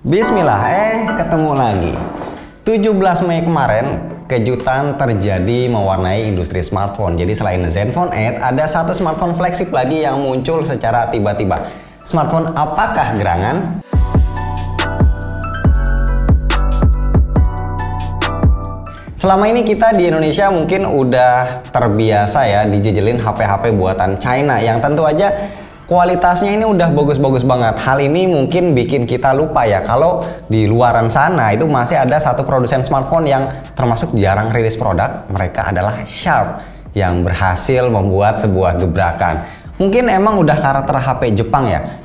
Bismillah, ketemu lagi. 17 Mei kemarin, kejutan terjadi mewarnai industri smartphone. Jadi selain Zenfone 8, ada satu smartphone flagship lagi yang muncul secara tiba-tiba. Smartphone apakah gerangan? Selama ini kita di Indonesia mungkin udah terbiasa ya dijejelin HP-HP buatan China yang tentu aja kualitasnya ini udah bagus-bagus banget. Hal ini mungkin bikin kita lupa ya kalau di luaran sana itu masih ada satu produsen smartphone yang termasuk jarang rilis produk. Mereka adalah Sharp yang berhasil membuat sebuah gebrakan. Mungkin emang udah karakter HP Jepang ya.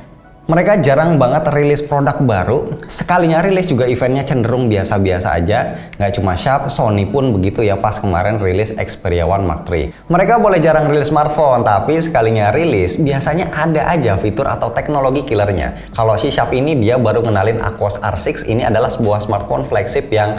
Mereka jarang banget rilis produk baru. Sekalinya rilis juga eventnya cenderung biasa-biasa aja. Nggak cuma Sharp, Sony pun begitu ya pas kemarin rilis Xperia One Mark III. Mereka boleh jarang rilis smartphone, tapi sekalinya rilis biasanya ada aja fitur atau teknologi killernya. Kalau si Sharp ini dia baru kenalin Aquos R6. Ini adalah sebuah smartphone flagship yang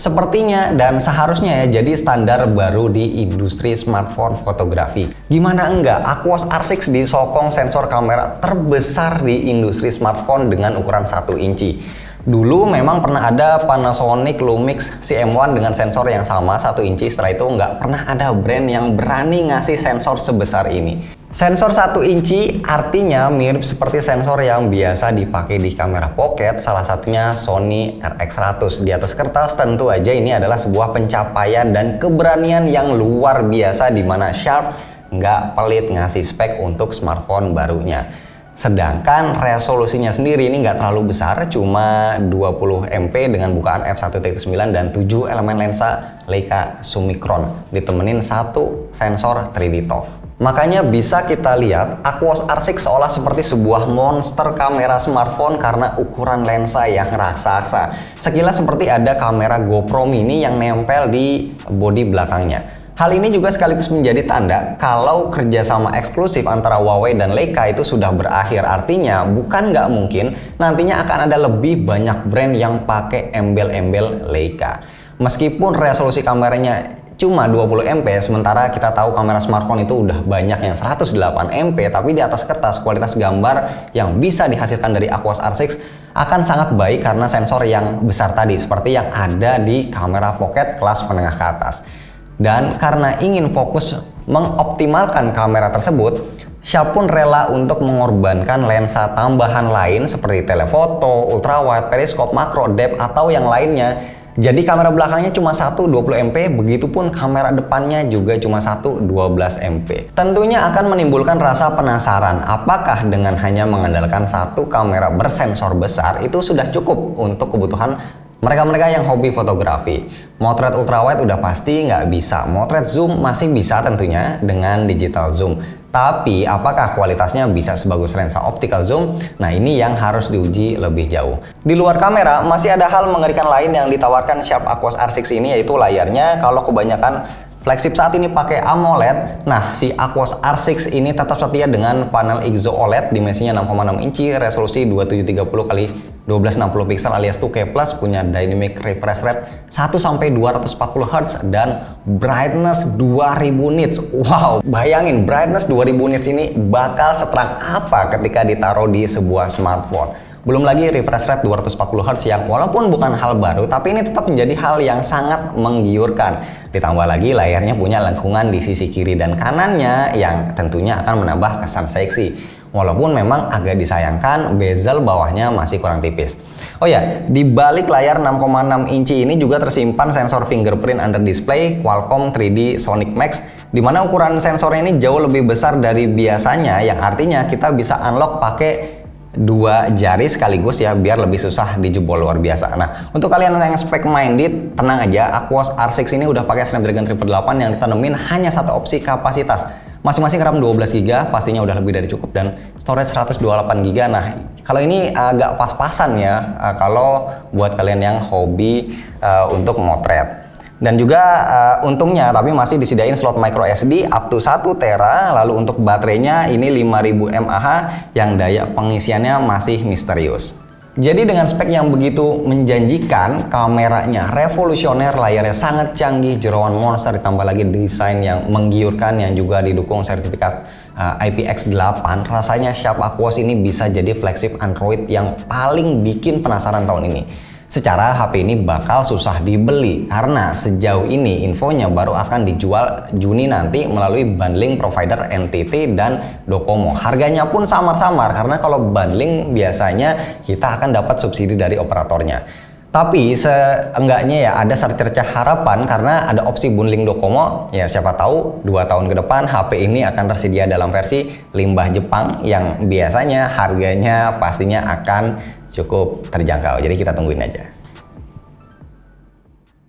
sepertinya dan seharusnya ya jadi standar baru di industri smartphone fotografi. Gimana enggak, Aquos R6 disokong sensor kamera terbesar di industri smartphone dengan ukuran 1 inci. Dulu memang pernah ada Panasonic Lumix CM1 dengan sensor yang sama 1 inci, setelah itu nggak pernah ada brand yang berani ngasih sensor sebesar ini. Sensor 1 inci artinya mirip seperti sensor yang biasa dipakai di kamera pocket, salah satunya Sony RX100. Di atas kertas tentu aja ini adalah sebuah pencapaian dan keberanian yang luar biasa di mana Sharp nggak pelit ngasih spek untuk smartphone barunya. Sedangkan resolusinya sendiri ini nggak terlalu besar, cuma 20 MP dengan bukaan f1.9 dan 7 elemen lensa Leica Summicron, ditemenin satu sensor 3D ToF. Makanya bisa kita lihat Aquos R6 seolah seperti sebuah monster kamera smartphone karena ukuran lensa yang raksasa. Sekilas seperti ada kamera GoPro mini yang nempel di bodi belakangnya. Hal ini juga sekaligus menjadi tanda kalau kerjasama eksklusif antara Huawei dan Leica itu sudah berakhir. Artinya bukan nggak mungkin nantinya akan ada lebih banyak brand yang pakai embel-embel Leica. Meskipun resolusi kameranya cuma 20 MP, sementara kita tahu kamera smartphone itu udah banyak yang 108 MP, tapi di atas kertas kualitas gambar yang bisa dihasilkan dari Aquos R6 akan sangat baik karena sensor yang besar tadi, seperti yang ada di kamera pocket kelas menengah ke atas. Dan karena ingin fokus mengoptimalkan kamera tersebut, Sharp pun rela untuk mengorbankan lensa tambahan lain seperti telefoto, ultrawide, periskop, makro, depth, atau yang lainnya. Jadi kamera belakangnya cuma 1 20 MP, begitupun kamera depannya juga cuma 1 12 MP. Tentunya akan menimbulkan rasa penasaran, apakah dengan hanya mengandalkan satu kamera bersensor besar itu sudah cukup untuk kebutuhan mereka-mereka yang hobi fotografi. Motret ultrawide udah pasti nggak bisa, motret zoom masih bisa tentunya dengan digital zoom. Tapi apakah kualitasnya bisa sebagus lensa optical zoom? Nah ini yang harus diuji lebih jauh. Di luar kamera masih ada hal mengerikan lain yang ditawarkan Sharp Aquos R6 ini, yaitu layarnya. Kalau kebanyakan flagship saat ini pakai AMOLED, nah si Aquos R6 ini tetap setia dengan panel IGZO OLED, dimensinya 6,6 inci, resolusi 2730 x 1260 pixel alias 2K+, punya dynamic refresh rate 1-240 Hz dan brightness 2000 nits. Wow, bayangin brightness 2000 nits ini bakal seterang apa ketika ditaruh di sebuah smartphone. Belum lagi refresh rate 240 Hz yang walaupun bukan hal baru, tapi ini tetap menjadi hal yang sangat menggiurkan. Ditambah lagi layarnya punya lengkungan di sisi kiri dan kanannya yang tentunya akan menambah kesan seksi. Walaupun memang agak disayangkan bezel bawahnya masih kurang tipis. Oh ya, di balik layar 6,6 inci ini juga tersimpan sensor fingerprint under display Qualcomm 3D Sonic Max, di mana ukuran sensornya ini jauh lebih besar dari biasanya, yang artinya kita bisa unlock pakai 2 jari sekaligus ya, biar lebih susah dijebol luar biasa. Nah, untuk kalian yang spek minded, tenang aja, Aquos R6 ini udah pakai Snapdragon 888 yang ditanemin hanya satu opsi kapasitas. Masing-masing RAM 12GB, pastinya udah lebih dari cukup, dan storage 128GB. Nah, kalau ini agak pas-pasan ya kalau buat kalian yang hobi untuk motret. Dan juga untungnya tapi masih disediain slot micro SD up to 1 tera. Lalu untuk baterainya ini 5000 mAh yang daya pengisiannya masih misterius. Jadi dengan spek yang begitu menjanjikan, kameranya revolusioner, layarnya sangat canggih, jeroan monster, ditambah lagi desain yang menggiurkan yang juga didukung sertifikat IPX8, rasanya Sharp Aquos ini bisa jadi flagship Android yang paling bikin penasaran tahun ini. Secara HP ini bakal susah dibeli karena sejauh ini infonya baru akan dijual Juni nanti melalui bundling provider NTT dan Docomo. Harganya pun samar-samar karena kalau bundling biasanya kita akan dapat subsidi dari operatornya. Tapi seenggaknya ya ada secercah harapan karena ada opsi bundling Docomo. Ya siapa tahu 2 tahun ke depan HP ini akan tersedia dalam versi limbah Jepang yang biasanya harganya pastinya akan cukup terjangkau. Jadi kita tungguin aja.